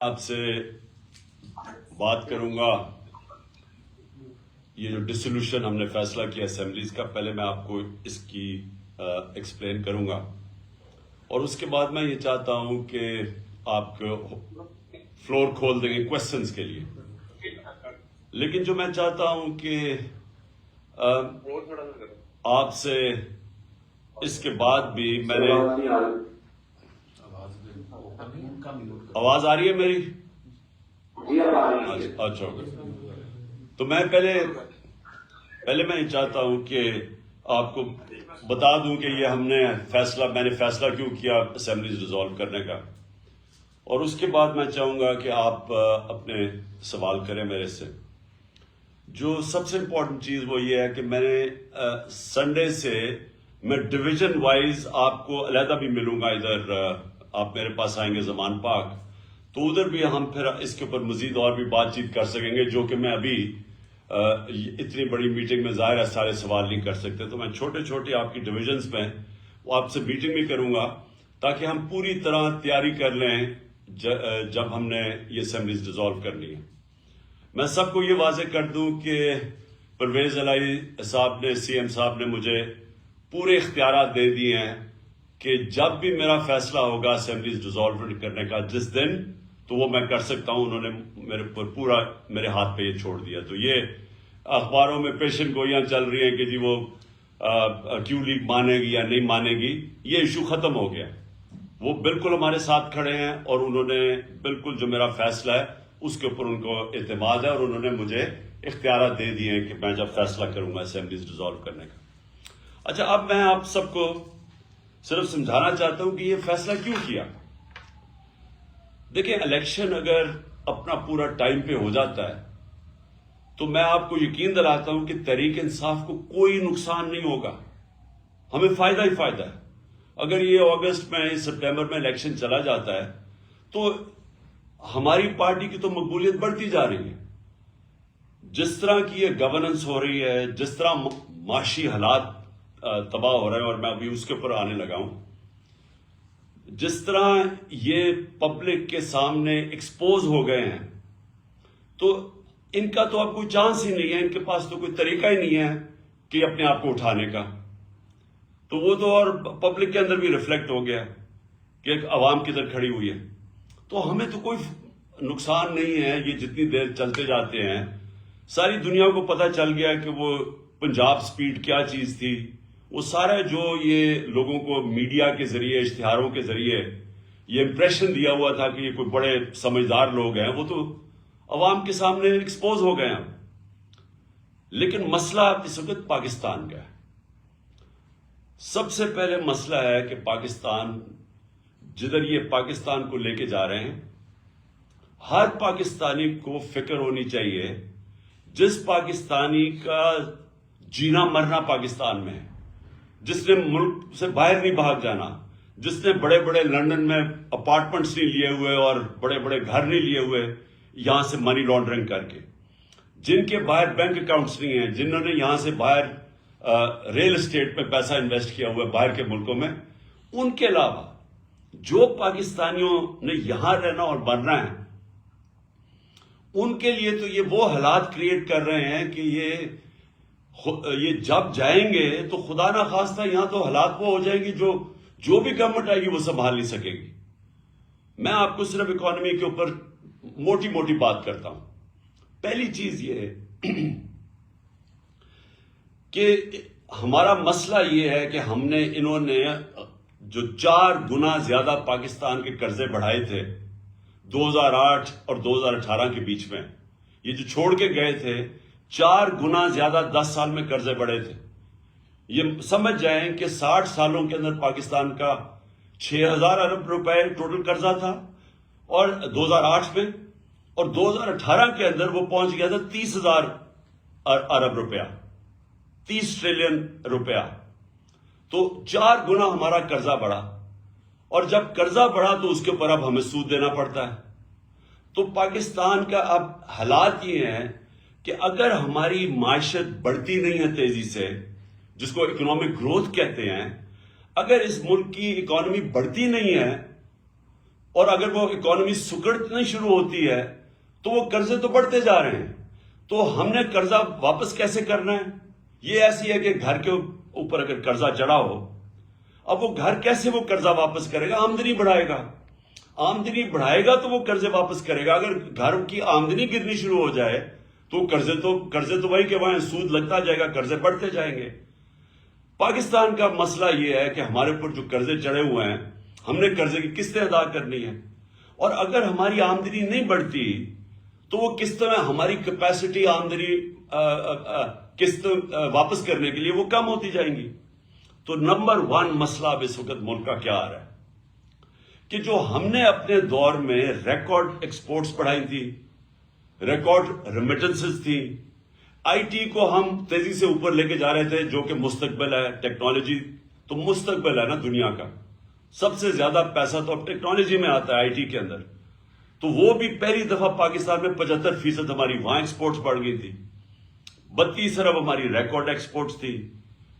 آپ سے بات کروں گا یہ جو ڈسولوشن ہم نے فیصلہ کیا اسمبلیز کا. پہلے میں آپ کو اس کی ایکسپلین کروں گا اور اس کے بعد میں یہ چاہتا ہوں کہ آپ فلور کھول دیں گے کوشچنز کے لیے. لیکن جو میں چاہتا ہوں کہ آپ سے اس کے بعد بھی میں نے آواز آ رہی ہے میری؟ اچھا تو میں پہلے میں یہ چاہتا ہوں کہ آپ کو بتا دوں کہ یہ میں نے فیصلہ کیوں کیا اسمبلیز ڈیزالو کرنے کا. اور اس کے بعد میں چاہوں گا کہ آپ اپنے سوال کریں میرے سے. جو سب سے امپورٹنٹ چیز وہ یہ ہے کہ میں نے سنڈے سے میں ڈویژن وائز آپ کو علیحدہ بھی ملوں گا. ادھر آپ میرے پاس آئیں گے زمان پاک تو ادھر بھی ہم پھر اس کے اوپر مزید اور بھی بات چیت کر سکیں گے، جو کہ میں ابھی اتنی بڑی میٹنگ میں ظاہر ہے سارے سوال نہیں کر سکتے. تو میں چھوٹے چھوٹے آپ کی ڈویژنز میں وہ آپ سے میٹنگ بھی کروں گا تاکہ ہم پوری طرح تیاری کر لیں جب ہم نے یہ اسمبلیز ڈیزالو کرنی ہے. میں سب کو یہ واضح کر دوں کہ پرویز الہی صاحب نے سی ایم صاحب نے مجھے پورے اختیارات دے دیے ہیں کہ جب بھی میرا فیصلہ ہوگا اسمبلیز ڈیزالو کرنے کا جس دن تو وہ میں کر سکتا ہوں. انہوں نے میرے پر پورا میرے ہاتھ پہ یہ چھوڑ دیا. تو یہ اخباروں میں پیشن گوئیاں چل رہی ہیں کہ جی وہ کیو لیگ مانے گی یا نہیں مانے گی، یہ ایشو ختم ہو گیا. وہ بالکل ہمارے ساتھ کھڑے ہیں اور انہوں نے بالکل جو میرا فیصلہ ہے اس کے اوپر ان کو اعتماد ہے اور انہوں نے مجھے اختیارات دے دیے ہیں کہ میں جب فیصلہ کروں گا اسمبلیز ڈیزالو کرنے کا. اچھا، اب میں آپ سب کو صرف سمجھانا چاہتا ہوں کہ یہ فیصلہ کیوں کیا. دیکھیں، الیکشن اگر اپنا پورا ٹائم پہ ہو جاتا ہے تو میں آپ کو یقین دلاتا ہوں کہ تحریک انصاف کو کوئی نقصان نہیں ہوگا، ہمیں فائدہ ہی فائدہ ہے. اگر یہ اگست میں سپٹمبر میں الیکشن چلا جاتا ہے تو ہماری پارٹی کی تو مقبولیت بڑھتی جا رہی ہے. جس طرح کی یہ گورننس ہو رہی ہے، جس طرح معاشی حالات تباہ ہو رہے ہیں، اور میں ابھی اس کے اوپر آنے لگا ہوں، جس طرح یہ پبلک کے سامنے ایکسپوز ہو گئے ہیں تو ان کا تو اب کوئی چانس ہی نہیں ہے. ان کے پاس تو کوئی طریقہ ہی نہیں ہے کہ اپنے آپ کو اٹھانے کا. تو وہ تو اور پبلک کے اندر بھی ریفلیکٹ ہو گیا کہ ایک عوام کدھر کھڑی ہوئی ہے. تو ہمیں تو کوئی نقصان نہیں ہے. یہ جتنی دیر چلتے جاتے ہیں ساری دنیا کو پتہ چل گیا کہ وہ پنجاب سپیڈ کیا چیز تھی. وہ سارا جو یہ لوگوں کو میڈیا کے ذریعے اشتہاروں کے ذریعے یہ امپریشن دیا ہوا تھا کہ یہ کوئی بڑے سمجھدار لوگ ہیں، وہ تو عوام کے سامنے ایکسپوز ہو گئے ہیں. لیکن مسئلہ اس وقت پاکستان کا ہے. سب سے پہلے مسئلہ ہے کہ پاکستان جدھر یہ پاکستان کو لے کے جا رہے ہیں، ہر پاکستانی کو فکر ہونی چاہیے جس پاکستانی کا جینا مرنا پاکستان میں ہے، جس نے ملک سے باہر نہیں بھاگ جانا، جس نے بڑے بڑے لندن میں اپارٹمنٹس نہیں لیے ہوئے اور بڑے بڑے گھر نہیں لیے ہوئے یہاں سے منی لانڈرنگ کر کے، جن کے باہر بینک اکاؤنٹس نہیں ہیں، جنہوں نے یہاں سے باہر ریل اسٹیٹ میں پیسہ انویسٹ کیا ہوا ہے باہر کے ملکوں میں. ان کے علاوہ جو پاکستانیوں نے یہاں رہنا اور مرنا ہے، ان کے لیے تو یہ وہ حالات کریٹ کر رہے ہیں کہ یہ جب جائیں گے تو خدا نہ خواستہ یہاں تو حالات وہ ہو جائیں گے جو بھی گورنمنٹ آئے گی وہ سنبھال نہیں سکے گی. میں آپ کو صرف اکانومی کے اوپر موٹی موٹی بات کرتا ہوں. پہلی چیز یہ ہے کہ ہمارا مسئلہ یہ ہے کہ انہوں نے جو 4 گنا زیادہ پاکستان کے قرضے بڑھائے تھے 2008 اور 2018 کے بیچ میں، یہ جو چھوڑ کے گئے تھے 4 گنا زیادہ 10 سال میں قرضے بڑھے تھے. یہ سمجھ جائیں کہ 60 سالوں کے اندر پاکستان کا 6,000 ارب روپے ٹوٹل قرضہ تھا اور 2008 میں، اور 2018 کے اندر وہ پہنچ گیا تھا 30,000 ارب روپیہ، 30 ٹریلین روپیہ. تو 4 گنا ہمارا قرضہ بڑھا، اور جب قرضہ بڑھا تو اس کے اوپر اب ہمیں سود دینا پڑتا ہے. تو پاکستان کا اب حالات یہ ہیں کہ اگر ہماری معیشت بڑھتی نہیں ہے تیزی سے، جس کو اکنامک گروتھ کہتے ہیں، اگر اس ملک کی اکانومی بڑھتی نہیں ہے اور اگر وہ اکانومی سکڑنے شروع ہوتی ہے تو وہ قرضے تو بڑھتے جا رہے ہیں. تو ہم نے قرضہ واپس کیسے کرنا ہے؟ یہ ایسی ہے کہ گھر کے اوپر اگر قرضہ چڑھا ہو، اب وہ گھر کیسے وہ قرضہ واپس کرے گا؟ آمدنی بڑھائے گا. آمدنی بڑھائے گا تو وہ قرضے واپس کرے گا. اگر گھر کی آمدنی گرنی شروع ہو جائے تو قرضے تو وہی کہ وہاں سود لگتا جائے گا، قرضے بڑھتے جائیں گے. پاکستان کا مسئلہ یہ ہے کہ ہمارے اوپر جو قرضے چڑھے ہوئے ہیں، ہم نے قرضے کی قسطیں ادا کرنی ہے. اور اگر ہماری آمدنی نہیں بڑھتی تو وہ قسط میں ہماری کیپیسٹی آمدنی قسط واپس کرنے کے لیے وہ کم ہوتی جائیں گی. تو نمبر 1 مسئلہ اب اس وقت ملک کا کیا آ رہا ہے کہ جو ہم نے اپنے دور میں ریکارڈ ایکسپورٹس بڑھائی تھی، ریکارڈ ریمیٹنسز تھی، آئی ٹی کو ہم تیزی سے اوپر لے کے جا رہے تھے جو کہ مستقبل ہے. ٹیکنالوجی تو مستقبل ہے نا دنیا کا. سب سے زیادہ پیسہ تو اب ٹیکنالوجی میں آتا ہے، آئی ٹی کے اندر. تو وہ بھی پہلی دفعہ پاکستان میں 75% ہماری وہاں ایکسپورٹس بڑھ گئی تھی. 32 ارب ہماری ریکارڈ ایکسپورٹس تھی،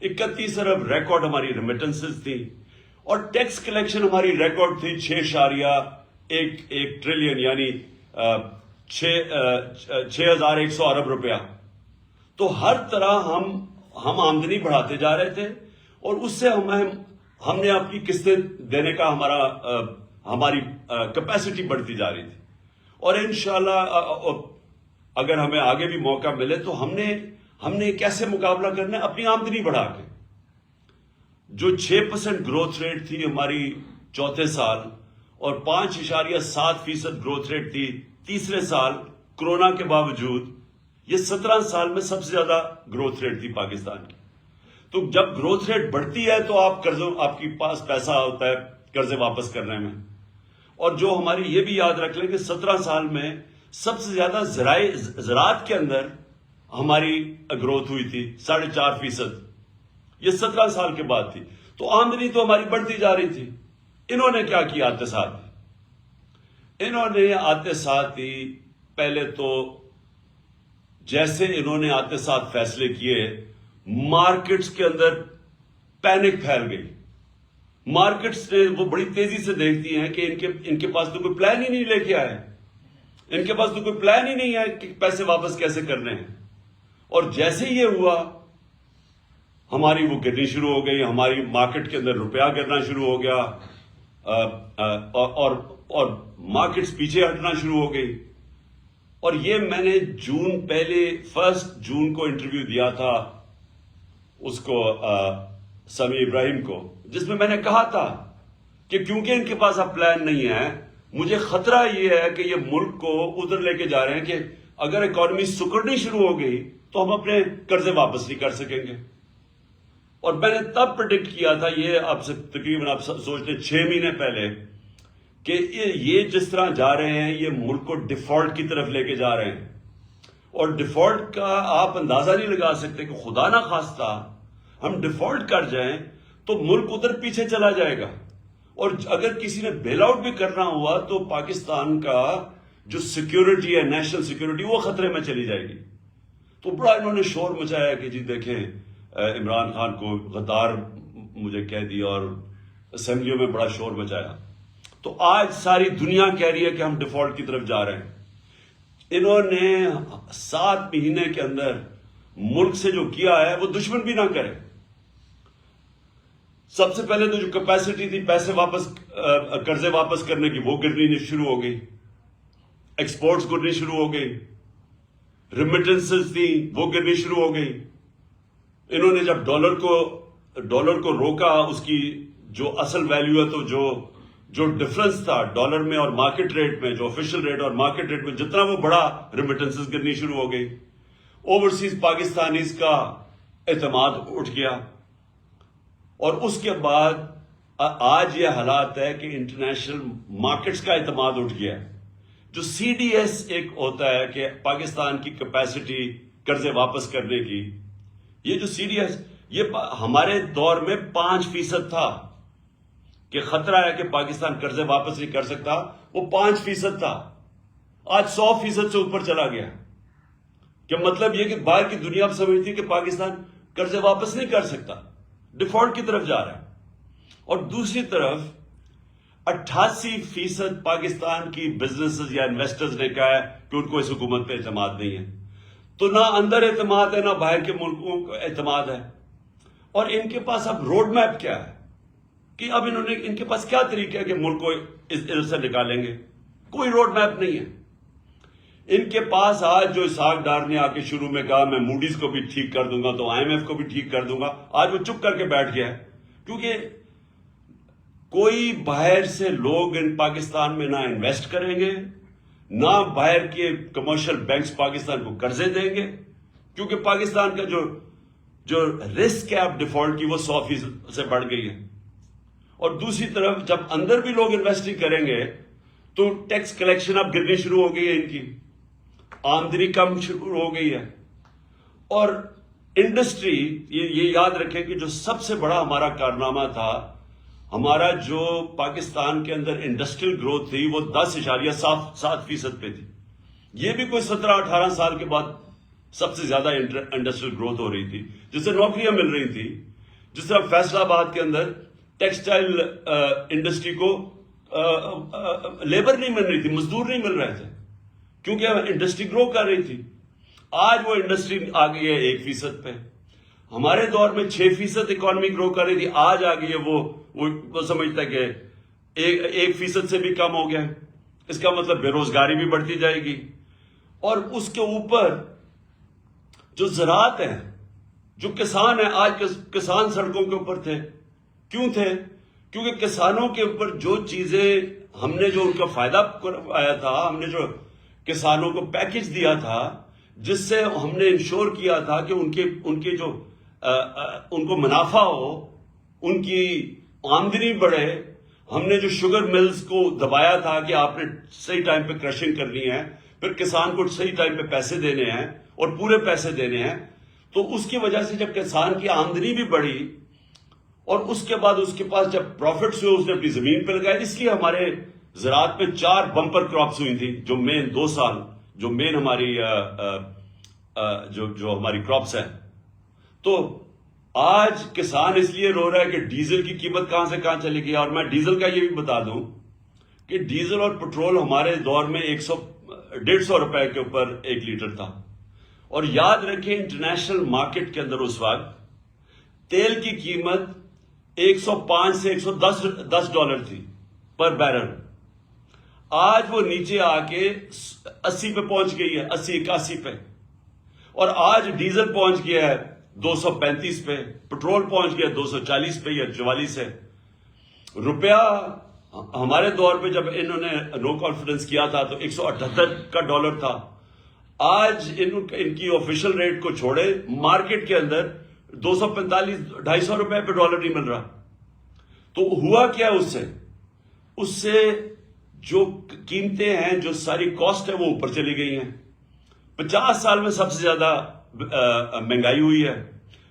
31 ارب ریکارڈ ہماری ریمیٹنسز تھی، اور ٹیکس کلیکشن ہماری ریکارڈ تھی 6.1 ٹریلین یعنی 6100 ارب روپیہ. تو ہر طرح ہم آمدنی بڑھاتے جا رہے تھے اور اس سے ہم نے اپنی قسطیں دینے کا ہماری کیپیسٹی بڑھتی جا رہی تھی. اور انشاءاللہ اگر ہمیں آگے بھی موقع ملے تو ہم نے کیسے مقابلہ کرنا ہے؟ اپنی آمدنی بڑھا کے. جو 6% گروتھ ریٹ تھی ہماری چوتھے سال اور 5.7% گروتھ ریٹ تھی تیسرے سال کورونا کے باوجود، یہ 17 سال میں سب سے زیادہ گروتھ ریٹ تھی پاکستان کی. تو جب گروتھ ریٹ بڑھتی ہے تو آپ کے پاس پیسہ ہوتا ہے قرضے واپس کرنے میں. اور جو ہماری یہ بھی یاد رکھ لیں کہ 17 سال میں سب سے زیادہ زراعت کے اندر ہماری گروتھ ہوئی تھی 4.5%. یہ 17 سال کے بعد تھی. تو آمدنی تو ہماری بڑھتی جا رہی تھی. انہوں نے کیا کیا آتے ساتھ؟ انہوں نے آتے ساتھ ہی پہلے تو جیسے انہوں نے آتے ساتھ فیصلے کیے، مارکیٹس کے اندر پینک پھیل گئی. مارکیٹس نے وہ بڑی تیزی سے دیکھتی ہیں کہ ان کے پاس تو کوئی پلان ہی نہیں لے کے آئے، ان کے پاس تو کوئی پلان ہی نہیں ہے کہ پیسے واپس کیسے کرنے ہیں. اور جیسے یہ ہوا ہماری وہ گرنی شروع ہو گئی، ہماری مارکیٹ کے اندر روپیہ گرنا شروع ہو گیا اور مارکیٹس پیچھے ہٹنا شروع ہو گئی. اور یہ میں نے پہلے 1 جون کو انٹرویو دیا تھا اس کو سمیع ابراہیم کو، جس میں نے کہا تھا کہ کیونکہ ان کے پاس اب پلان نہیں ہے، مجھے خطرہ یہ ہے کہ یہ ملک کو ادھر لے کے جا رہے ہیں کہ اگر اکانومی سکڑنی شروع ہو گئی تو ہم اپنے قرضے واپس نہیں کر سکیں گے. اور میں نے تب پریڈکٹ کیا تھا، یہ آپ سے تقریباً آپ سوچتے 6 مہینے پہلے، کہ یہ جس طرح جا رہے ہیں یہ ملک کو ڈیفالٹ کی طرف لے کے جا رہے ہیں. اور ڈیفالٹ کا آپ اندازہ نہیں لگا سکتے کہ خدا نہ خواستہ ہم ڈیفالٹ کر جائیں تو ملک ادھر پیچھے چلا جائے گا. اور اگر کسی نے بیل آؤٹ بھی کرنا ہوا تو پاکستان کا جو سیکیورٹی ہے، نیشنل سیکیورٹی، وہ خطرے میں چلی جائے گی. تو بڑا انہوں نے شور مچایا کہ جی دیکھیں عمران خان کو غدار مجھے کہہ دیا اور اسمبلیوں میں بڑا شور مچایا. تو آج ساری دنیا کہہ رہی ہے کہ ہم ڈیفالٹ کی طرف جا رہے ہیں. انہوں نے 7 مہینے کے اندر ملک سے جو کیا ہے وہ دشمن بھی نہ کرے. سب سے پہلے تو جو کیپیسٹی تھی پیسے واپس قرضے واپس کرنے کی وہ گرنی شروع ہو گئی، ایکسپورٹس گرنی شروع ہو گئی، ریمیٹنسز تھی وہ گرنی شروع ہو گئی. انہوں نے جب ڈالر کو روکا، اس کی جو اصل ویلیو ہے تو جو ڈفرنس تھا ڈالر میں اور مارکیٹ ریٹ میں، جو آفیشیل ریٹ اور مارکیٹ ریٹ میں جتنا وہ بڑا، ریمیٹنسز گرنی شروع ہو گئی. اوورسیز پاکستانیز کا اعتماد اٹھ گیا. اور اس کے بعد آج یہ حالات ہے کہ انٹرنیشنل مارکیٹس کا اعتماد اٹھ گیا. جو سی ڈی ایس ایک ہوتا ہے کہ پاکستان کی کیپیسٹی قرضے واپس کرنے کی، یہ جو سی ڈی ایس یہ ہمارے دور میں 5% تھا کہ خطرہ ہے کہ پاکستان قرضے واپس نہیں کر سکتا، وہ 5% تھا. آج 100% سے اوپر چلا گیا. کہ مطلب یہ کہ باہر کی دنیا اب سمجھتی ہے کہ پاکستان قرضے واپس نہیں کر سکتا، ڈیفالٹ کی طرف جا رہا ہے. اور دوسری طرف 88% پاکستان کی بزنسز یا انویسٹرز نے کہا ہے کہ ان کو اس حکومت پہ اعتماد نہیں ہے. تو نہ اندر اعتماد ہے نہ باہر کے ملکوں کو اعتماد ہے. اور ان کے پاس اب روڈ میپ کیا ہے کہ اب ان کے پاس کیا طریقہ ہے کہ ملک کو ادھر سے نکالیں گے؟ کوئی روڈ میپ نہیں ہے ان کے پاس. آج جو اسحاق ڈار نے آ کے شروع میں کہا میں موڈیز کو بھی ٹھیک کر دوں گا تو IMF کو بھی ٹھیک کر دوں گا, آج وہ چپ کر کے بیٹھ گیا ہے. کیونکہ کوئی باہر سے لوگ ان پاکستان میں نہ انویسٹ کریں گے, نہ باہر کے کمرشل بینکس پاکستان کو قرضے دیں گے, کیونکہ پاکستان کا جو رسک ہے اب ڈیفالٹ کی وہ 100% سے بڑھ گئی ہے. اور دوسری طرف جب اندر بھی لوگ انویسٹنگ کریں گے تو ٹیکس کلیکشن اب گرنی شروع ہو گئی ہے, ان کی آمدنی کم شروع ہو گئی ہے. اور انڈسٹری, یہ یاد رکھیں کہ جو سب سے بڑا ہمارا کارنامہ تھا, ہمارا جو پاکستان کے اندر انڈسٹریل گروتھ تھی وہ 10.7% پہ تھی. یہ بھی کوئی 17-18 سال کے بعد سب سے زیادہ انڈسٹریل گروتھ ہو رہی تھی, جس سے نوکریاں مل رہی تھی. جس طرح فیصل آباد کے اندر ٹیکسٹائل انڈسٹری کو لیبر نہیں مل رہی تھی, مزدور نہیں مل رہے تھے, کیونکہ انڈسٹری گرو کر رہی تھی. آج وہ انڈسٹری آ گئی ہے 1% پہ. ہمارے دور میں 6% اکانومی گرو کر رہی تھی, آج آ گئی ہے وہ سمجھتا ہے کہ 1% سے بھی کم ہو گیا. اس کا مطلب بے روزگاری بھی بڑھتی جائے گی. اور اس کے اوپر جو زراعت ہے, جو کسان ہیں, آج کسان سڑکوں کے اوپر تھے. کیوں تھے؟ کیونکہ کسانوں کے اوپر جو چیزیں ہم نے جو ان کا فائدہ آیا تھا, ہم نے جو کسانوں کو پیکج دیا تھا, جس سے ہم نے انشور کیا تھا کہ ان کے جو ان کو منافع ہو, ان کی آمدنی بڑھے. ہم نے جو شوگر ملز کو دبایا تھا کہ آپ نے صحیح ٹائم پہ کرشنگ کرنی ہے, پھر کسان کو صحیح ٹائم پہ پیسے دینے ہیں اور پورے پیسے دینے ہیں. تو اس کی وجہ سے جب کسان کی آمدنی بھی بڑھی اور اس کے بعد اس کے پاس جب پروفٹس ہوئے, اس نے اپنی زمین پہ لگایا. اس لیے ہمارے زراعت میں 4 بمپر کراپس ہوئی تھی, جو مین 2 سال جو مین ہماری جو ہماری کراپس ہیں. تو آج کسان اس لیے رو رہا ہے کہ ڈیزل کی قیمت کہاں سے کہاں چلی گئی. اور میں ڈیزل کا یہ بھی بتا دوں کہ ڈیزل اور پٹرول ہمارے دور میں 150 روپے کے اوپر 1 لیٹر تھا. اور یاد رکھیں انٹرنیشنل مارکیٹ کے اندر اس وقت تیل کی قیمت 105 سے 110 ڈالر تھی پر بیرل. آج وہ نیچے آ کے 80 پہ پہنچ گئی ہے, 80-81 پہ. اور آج ڈیزل پہنچ گیا ہے 235 پہ, پٹرول پہنچ گیا 240 پہ یا 44 ہے. روپیہ ہمارے دور پہ جب انہوں نے نو کانفیڈنس کیا تھا تو 178 کا ڈالر تھا. آج ان کی آفیشل ریٹ کو چھوڑے, مارکیٹ کے اندر 245-250 روپے پہ ڈالر نہیں مل رہا. تو ہوا کیا اس سے جو قیمتیں ہیں, جو ساری کاسٹ ہے وہ اوپر چلی گئی ہیں. 50 سال میں سب سے زیادہ مہنگائی ہوئی ہے.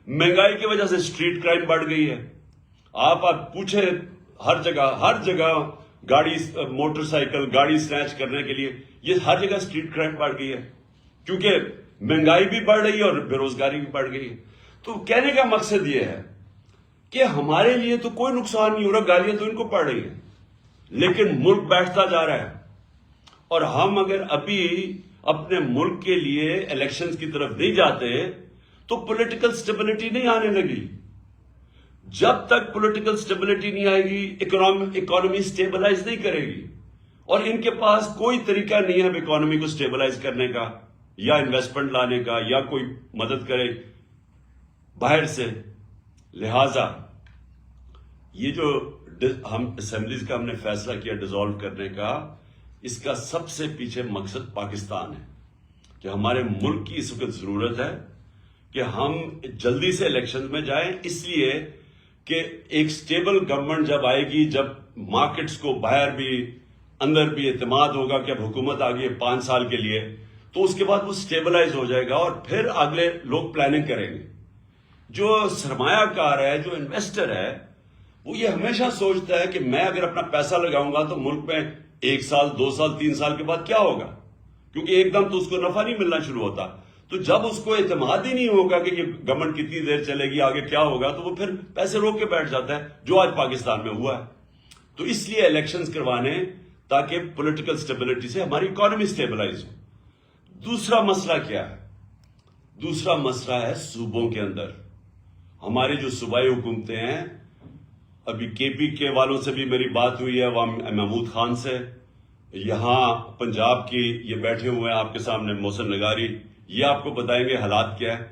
مہنگائی کی وجہ سے اسٹریٹ کرائم بڑھ گئی ہے. آپ پوچھیں ہر جگہ گاڑی, موٹر سائیکل گاڑی سنیچ کرنے کے لیے یہ ہر جگہ اسٹریٹ کرائم بڑھ گئی ہے, کیونکہ مہنگائی بھی بڑھ رہی ہے اور بے روزگاری بھی بڑھ گئی ہے. تو کہنے کا مقصد یہ ہے کہ ہمارے لیے تو کوئی نقصان نہیں ہو رہا, گالیاں تو ان کو پڑ رہی ہیں, لیکن ملک بیٹھتا جا رہا ہے. اور ہم اگر ابھی اپنے ملک کے لیے الیکشنز کی طرف نہیں جاتے تو پولیٹیکل سٹیبلٹی نہیں آنے لگی. جب تک پولیٹیکل سٹیبلٹی نہیں آئے گی اکانومی سٹیبلائز نہیں کرے گی. اور ان کے پاس کوئی طریقہ نہیں ہے اب اکانومی کو سٹیبلائز کرنے کا, یا انویسٹمنٹ لانے کا, یا کوئی مدد کرے باہر سے. لہذا یہ جو ہم اسمبلیز کا ہم نے فیصلہ کیا ڈیزالو کرنے کا, اس کا سب سے پیچھے مقصد پاکستان ہے کہ ہمارے ملک کی اس وقت ضرورت ہے کہ ہم جلدی سے الیکشن میں جائیں, اس لیے کہ ایک سٹیبل گورنمنٹ جب آئے گی, جب مارکیٹس کو باہر بھی اندر بھی اعتماد ہوگا کہ اب حکومت آ گئی ہے 5 سال کے لیے, تو اس کے بعد وہ سٹیبلائز ہو جائے گا اور پھر اگلے لوگ پلاننگ کریں گے. جو سرمایہ کار ہے, جو انویسٹر ہے, وہ یہ ہمیشہ سوچتا ہے کہ میں اگر اپنا پیسہ لگاؤں گا تو ملک میں 1 سال 2 سال 3 سال کے بعد کیا ہوگا, کیونکہ ایک دم تو اس کو نفع نہیں ملنا شروع ہوتا. تو جب اس کو اعتماد ہی نہیں ہوگا کہ یہ گورنمنٹ کتنی دیر چلے گی, آگے کیا ہوگا, تو وہ پھر پیسے روک کے بیٹھ جاتا ہے, جو آج پاکستان میں ہوا ہے. تو اس لیے الیکشنز کروانے تاکہ پولیٹیکل سٹیبلٹی سے ہماری اکانومی سٹیبلائز ہو. دوسرا مسئلہ کیا ہے؟ دوسرا مسئلہ ہے صوبوں کے اندر. ہماری جو صوبائی حکومتیں ہیں، ابھی کے پی کے والوں سے بھی میری بات ہوئی ہے، وہاں محمود خان سے، یہاں پنجاب کی یہ بیٹھے ہوئے ہیں آپ کے سامنے محسن نگاری، یہ آپ کو بتائیں گے حالات کیا ہے.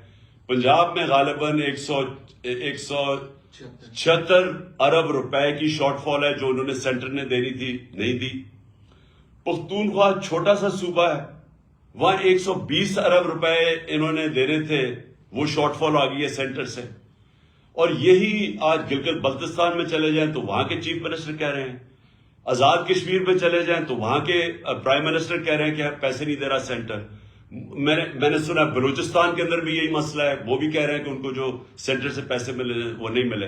پنجاب میں غالباً 176 ارب روپے کی شارٹ فال ہے جو انہوں نے سینٹر نے دینی تھی، نہیں دی. پختونخوا چھوٹا سا صوبہ ہے، وہاں 120 ارب روپے انہوں نے دینے تھے، وہ شارٹ فال آ گئی ہے سینٹر سے. اور یہی آج گلگت بلتستان میں چلے جائیں تو وہاں کے چیف منسٹر کہہ رہے ہیں، آزاد کشمیر میں چلے جائیں تو وہاں کے پرائم منسٹر کہہ رہے ہیں کہ پیسے نہیں دے رہا سینٹر. میں نے سنا بلوچستان کے اندر بھی یہی مسئلہ ہے، وہ بھی کہہ رہے ہیں کہ ان کو جو سینٹر سے پیسے ملے وہ نہیں ملے.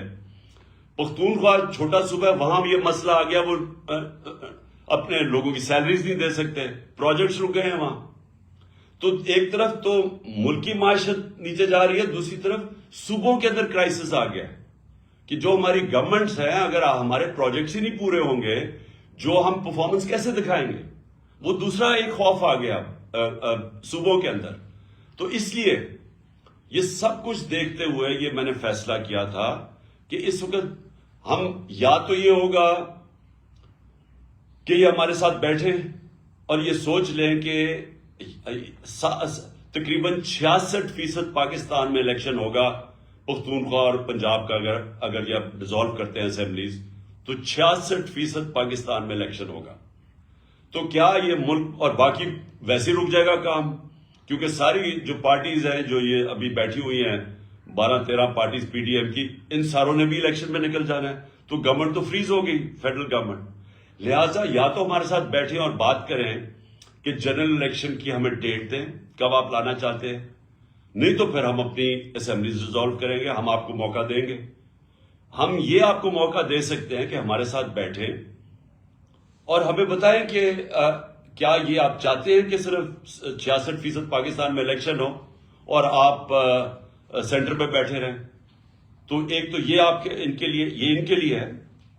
پختونخوا چھوٹا صوبہ ہے، وہاں بھی یہ مسئلہ آ گیا، وہ اپنے لوگوں کی سیلریز نہیں دے سکتے، پروجیکٹس رک گئے ہیں وہاں. تو ایک طرف تو ملکی معیشت نیچے جا رہی ہے، دوسری طرف صوبوں کے اندر کرائسس آ گیا کہ جو ہماری گورنمنٹس ہیں، اگر ہمارے پروجیکٹس ہی نہیں پورے ہوں گے، جو ہم پرفارمنس کیسے دکھائیں گے؟ وہ دوسرا ایک خوف آ گیا صوبوں کے اندر. تو اس لیے یہ سب کچھ دیکھتے ہوئے یہ میں نے فیصلہ کیا تھا کہ اس وقت ہم یا تو یہ ہوگا کہ یہ ہمارے ساتھ بیٹھیں اور یہ سوچ لیں کہ تقریباً 66% پاکستان میں الیکشن ہوگا پختونخوا اور پنجاب کا، اگر یہ ڈیزالو کرتے ہیں اسمبلیز تو 66% پاکستان میں الیکشن ہوگا. تو کیا یہ ملک اور باقی ویسے رک جائے گا کام؟ کیونکہ ساری جو پارٹیز ہیں جو یہ ابھی بیٹھی ہوئی ہیں 12-13 پارٹیز پی ڈی ایم کی، ان ساروں نے بھی الیکشن میں نکل جانا ہے. تو گورنمنٹ تو فریز ہو گئی، فیڈرل گورنمنٹ. لہٰذا یا تو ہمارے ساتھ بیٹھیں اور بات کریں کہ جنرل الیکشن کی ہمیں ڈیٹ دیں، کب آپ لانا چاہتے ہیں، نہیں تو پھر ہم اپنی اسمبلیز ڈیزالو کریں گے، ہم آپ کو موقع دیں گے. ہم یہ آپ کو موقع دے سکتے ہیں کہ ہمارے ساتھ بیٹھیں اور ہمیں بتائیں کہ کیا یہ آپ چاہتے ہیں کہ صرف 66% پاکستان میں الیکشن ہو اور آپ سینٹر پہ بیٹھے رہیں. تو ایک تو یہ آپ کے ان کے لیے ہے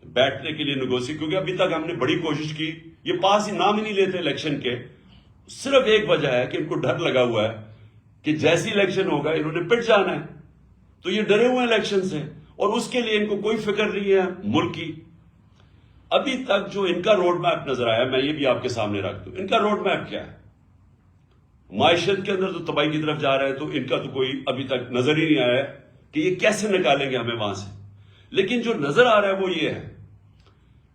بیٹھنے کے لیے نیگوسی، کیونکہ ابھی تک ہم نے بڑی کوشش کی، یہ پاس ہی نام ہی نہیں لیتے الیکشن کے. صرف ایک وجہ ہے کہ ان کو ڈر لگا ہوا ہے کہ جیسی الیکشن ہوگا انہوں نے پٹ جانا ہے. تو یہ ڈرے ہوئے الیکشن سے اور اس کے لیے ان کو کوئی فکر نہیں ہے ملک کی. ابھی تک جو ان کا روڈ میپ نظر آیا، میں یہ بھی آپ کے سامنے رکھ دوں، ان کا روڈ میپ کیا ہے؟ معیشت کے اندر تو تباہی کی طرف جا رہا ہے، تو ان کا تو کوئی ابھی تک نظر ہی نہیں آیا ہے کہ یہ کیسے نکالیں گے ہمیں وہاں سے. لیکن جو نظر آ رہا ہے وہ یہ ہے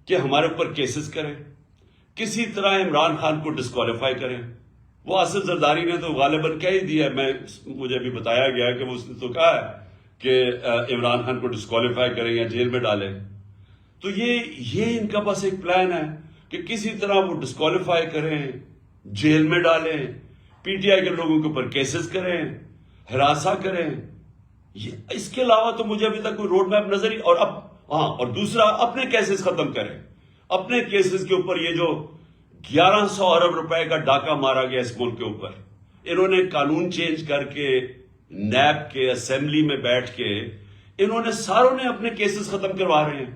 کہ ہمارے اوپر کیسز کریں، کسی طرح عمران خان کو ڈسکوالیفائی کریں. وہ آصف زرداری نے تو غالباً کہہ ہی دیا ہے، مجھے بھی بتایا گیا کہ اس نے تو کہا ہے کہ عمران خان کو ڈسکوالیفائی کریں یا جیل میں ڈالیں. تو یہ ان کا بس ایک پلان ہے کہ کسی طرح وہ ڈسکوالیفائی کریں، جیل میں ڈالیں، پی ٹی آئی کے لوگوں کے اوپر کیسز کریں، ہراساں کریں. اس کے علاوہ تو مجھے ابھی تک کوئی روڈ میپ نظر ہی. اور دوسرا اپنے کیسز ختم کریں. اپنے کیسز کے اوپر یہ جو 1100 ارب روپے کا ڈاکہ مارا گیا اس ملک کے اوپر، انہوں نے قانون چینج کر کے نیب کے اسمبلی میں بیٹھ کے انہوں نے ساروں نے اپنے کیسز ختم کروا رہے ہیں.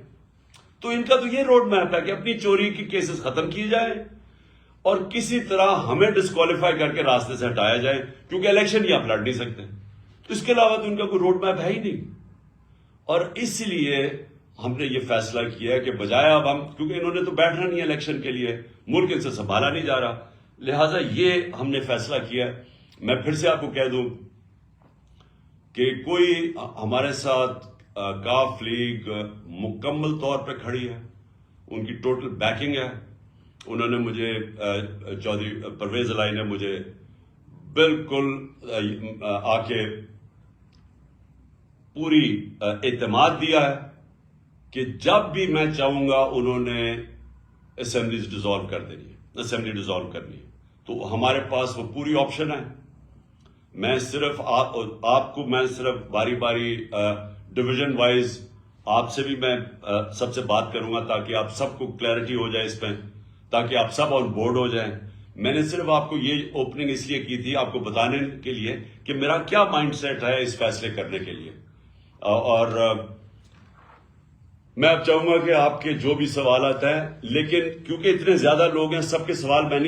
تو ان کا تو یہ روڈ میپ ہے کہ اپنی چوری کی کیسز ختم کی جائیں اور کسی طرح ہمیں ڈسکوالیفائی کر کے راستے سے ہٹایا جائے، کیونکہ الیکشن ہی آپ لڑ نہیں سکتے. تو اس کے علاوہ تو ان کا کوئی روڈ میپ ہے ہی نہیں. اور اس لیے ہم نے یہ فیصلہ کیا ہے کہ بجائے اب ہم، کیونکہ انہوں نے تو بیٹھنا نہیں ہے الیکشن کے لیے، ملک ان سے سنبھالا نہیں جا رہا، لہٰذا یہ ہم نے فیصلہ کیا ہے. میں پھر سے آپ کو کہہ دوں کہ کوئی ہمارے ساتھ کاف لیگ مکمل طور پہ کھڑی ہے، ان کی ٹوٹل بیکنگ ہے. انہوں نے مجھے چودھری پرویز الہی نے مجھے بالکل آ کے پوری اعتماد دیا ہے کہ جب بھی میں چاہوں گا انہوں نے اسمبلیز ڈیزالو کر دینی ہے، اسمبلی ڈیزالو کرنی ہے. تو ہمارے پاس وہ پوری آپشن ہے. میں صرف آپ کو میں صرف باری باری ڈویژن وائز آپ سے بھی میں سب سے بات کروں گا تاکہ آپ سب کو کلیئرٹی ہو جائے اس پہ، تاکہ آپ سب آن بورڈ ہو جائیں. میں نے صرف آپ کو یہ اوپننگ اس لیے کی تھی آپ کو بتانے کے لیے کہ میرا کیا مائنڈ سیٹ ہے اس فیصلے کرنے کے لیے. اور میں اب چاہوں گا کہ آپ کے جو بھی سوالات ہیں، لیکن کیونکہ اتنے زیادہ لوگ ہیں، سب کے سوال میں نہیں